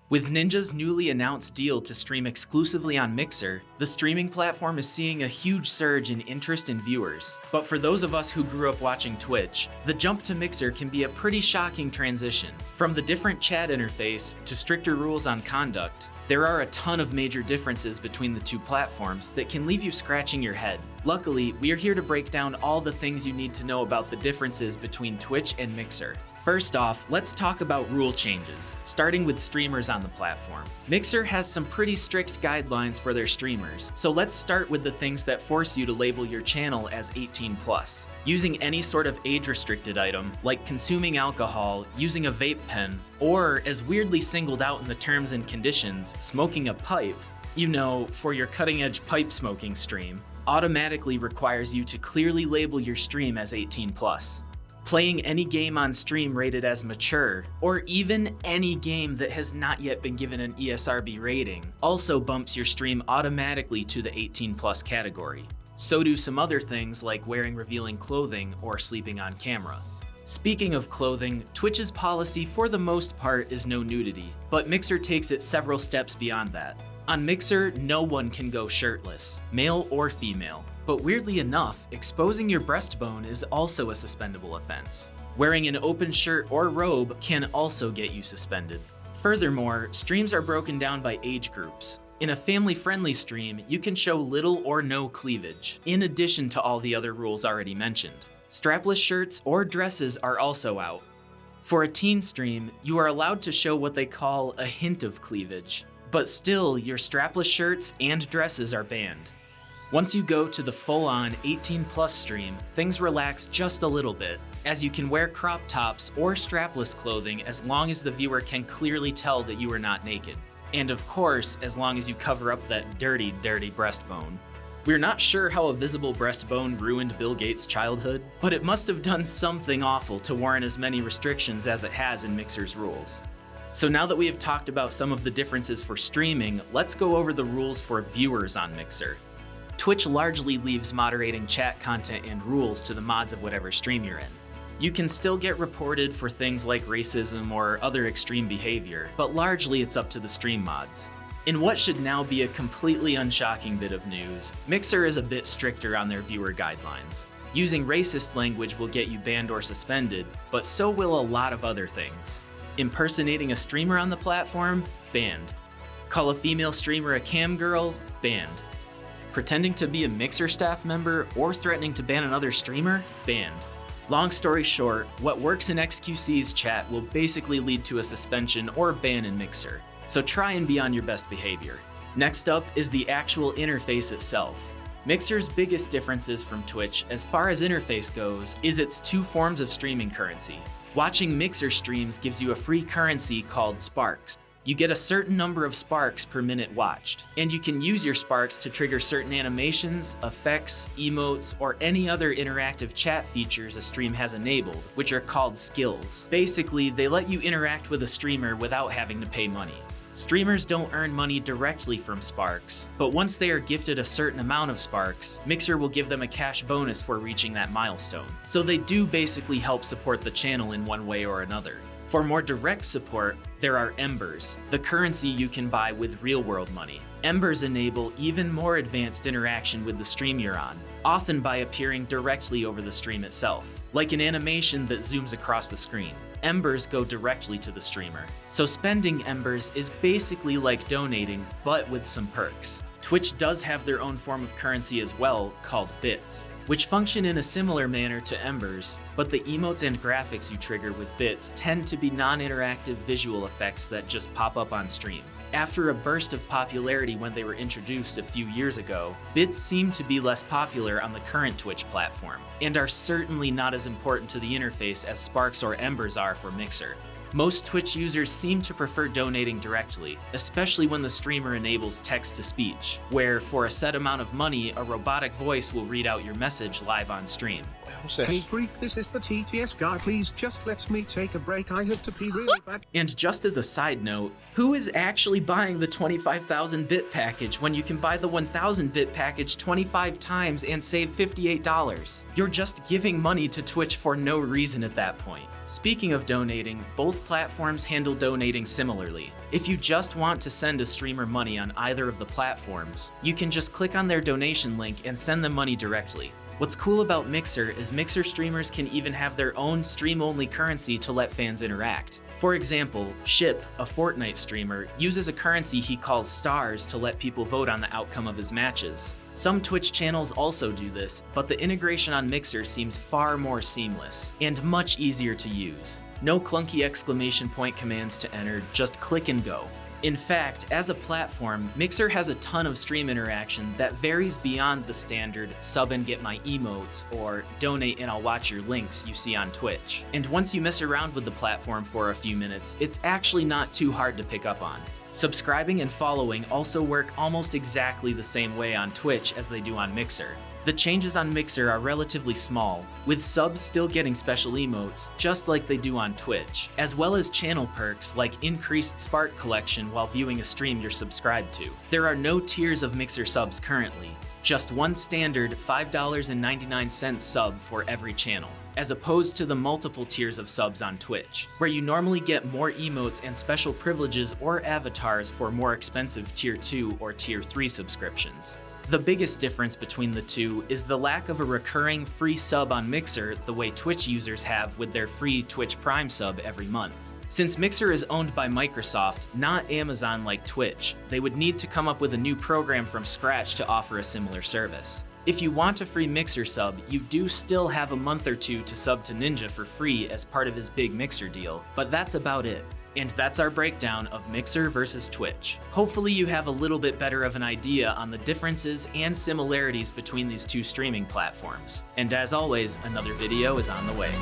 With Ninja's newly announced deal to stream exclusively on Mixer, the streaming platform is seeing a huge surge in interest in viewers. But for those of us who grew up watching Twitch, the jump to Mixer can be a pretty shocking transition. From the different chat interface to stricter rules on conduct, there are a ton of major differences between the two platforms that can leave you scratching your head. Luckily, we are here to break down all the things you need to know about the differences between Twitch and Mixer. First off, let's talk about rule changes, starting with streamers on the platform. Mixer has some pretty strict guidelines for their streamers, so let's start with the things that force you to label your channel as 18+. Using any sort of age-restricted item, like consuming alcohol, using a vape pen, or, as weirdly singled out in the terms and conditions, smoking a pipe, for your cutting-edge pipe smoking stream, automatically requires you to clearly label your stream as 18+. Playing any game on stream rated as mature, or even any game that has not yet been given an ESRB rating, also bumps your stream automatically to the 18+ category. So do some other things like wearing revealing clothing or sleeping on camera. Speaking of clothing, Twitch's policy for the most part is no nudity, but Mixer takes it several steps beyond that. On Mixer, no one can go shirtless, male or female. But weirdly enough, exposing your breastbone is also a suspendable offense. Wearing an open shirt or robe can also get you suspended. Furthermore, streams are broken down by age groups. In a family-friendly stream, you can show little or no cleavage, in addition to all the other rules already mentioned. Strapless shirts or dresses are also out. For a teen stream, you are allowed to show what they call a hint of cleavage, but still, your strapless shirts and dresses are banned. Once you go to the full-on 18+ stream, things relax just a little bit, as you can wear crop tops or strapless clothing as long as the viewer can clearly tell that you are not naked. And of course, as long as you cover up that dirty, dirty breastbone. We're not sure how a visible breastbone ruined Bill Gates' childhood, but it must have done something awful to warrant as many restrictions as it has in Mixer's rules. So now that we have talked about some of the differences for streaming, let's go over the rules for viewers on Mixer. Twitch largely leaves moderating chat content and rules to the mods of whatever stream you're in. You can still get reported for things like racism or other extreme behavior, but largely it's up to the stream mods. In what should now be a completely unshocking bit of news, Mixer is a bit stricter on their viewer guidelines. Using racist language will get you banned or suspended, but so will a lot of other things. Impersonating a streamer on the platform? Banned. Call a female streamer a cam girl? Banned. Pretending to be a Mixer staff member or threatening to ban another streamer? Banned. Long story short, what works in XQC's chat will basically lead to a suspension or ban in Mixer, so try and be on your best behavior. Next up is the actual interface itself. Mixer's biggest differences from Twitch as far as interface goes is its two forms of streaming currency. Watching Mixer streams gives you a free currency called Sparks. You get a certain number of sparks per minute watched, and you can use your sparks to trigger certain animations, effects, emotes, or any other interactive chat features a stream has enabled, which are called skills. Basically, they let you interact with a streamer without having to pay money. Streamers don't earn money directly from sparks, but once they are gifted a certain amount of sparks, Mixer will give them a cash bonus for reaching that milestone. So they do basically help support the channel in one way or another. For more direct support, there are Embers, the currency you can buy with real-world money. Embers enable even more advanced interaction with the stream you're on, often by appearing directly over the stream itself, like an animation that zooms across the screen. Embers go directly to the streamer. So spending Embers is basically like donating, but with some perks. Twitch does have their own form of currency as well, called bits, which function in a similar manner to Embers, but the emotes and graphics you trigger with bits tend to be non-interactive visual effects that just pop up on stream. After a burst of popularity when they were introduced a few years ago, bits seem to be less popular on the current Twitch platform, and are certainly not as important to the interface as Sparks or Embers are for Mixer. Most Twitch users seem to prefer donating directly, especially when the streamer enables text-to-speech, where for a set amount of money, a robotic voice will read out your message live on stream. What's this? Hey Greek, this is the TTS guy. Please just let me take a break. I have to pee really bad. And just as a side note, who is actually buying the 25,000 bit package when you can buy the 1,000 bit package 25 times and save $58? You're just giving money to Twitch for no reason at that point. Speaking of donating, both platforms handle donating similarly. If you just want to send a streamer money on either of the platforms, you can just click on their donation link and send them money directly. What's cool about Mixer is Mixer streamers can even have their own stream-only currency to let fans interact. For example, Ship, a Fortnite streamer, uses a currency he calls stars to let people vote on the outcome of his matches. Some Twitch channels also do this, but the integration on Mixer seems far more seamless and much easier to use. No clunky exclamation point commands to enter, just click and go. In fact, as a platform, Mixer has a ton of stream interaction that varies beyond the standard sub and get my emotes or donate and I'll watch your links you see on Twitch. And once you mess around with the platform for a few minutes, it's actually not too hard to pick up on. Subscribing and following also work almost exactly the same way on Twitch as they do on Mixer. The changes on Mixer are relatively small, with subs still getting special emotes, just like they do on Twitch, as well as channel perks like increased Spark collection while viewing a stream you're subscribed to. There are no tiers of Mixer subs currently, just one standard $5.99 sub for every channel, as opposed to the multiple tiers of subs on Twitch, where you normally get more emotes and special privileges or avatars for more expensive Tier 2 or Tier 3 subscriptions. The biggest difference between the two is the lack of a recurring free sub on Mixer the way Twitch users have with their free Twitch Prime sub every month. Since Mixer is owned by Microsoft, not Amazon like Twitch, they would need to come up with a new program from scratch to offer a similar service. If you want a free Mixer sub, you do still have a month or two to sub to Ninja for free as part of his big Mixer deal, but that's about it. And that's our breakdown of Mixer versus Twitch. Hopefully you have a little bit better of an idea on the differences and similarities between these two streaming platforms. And as always, another video is on the way.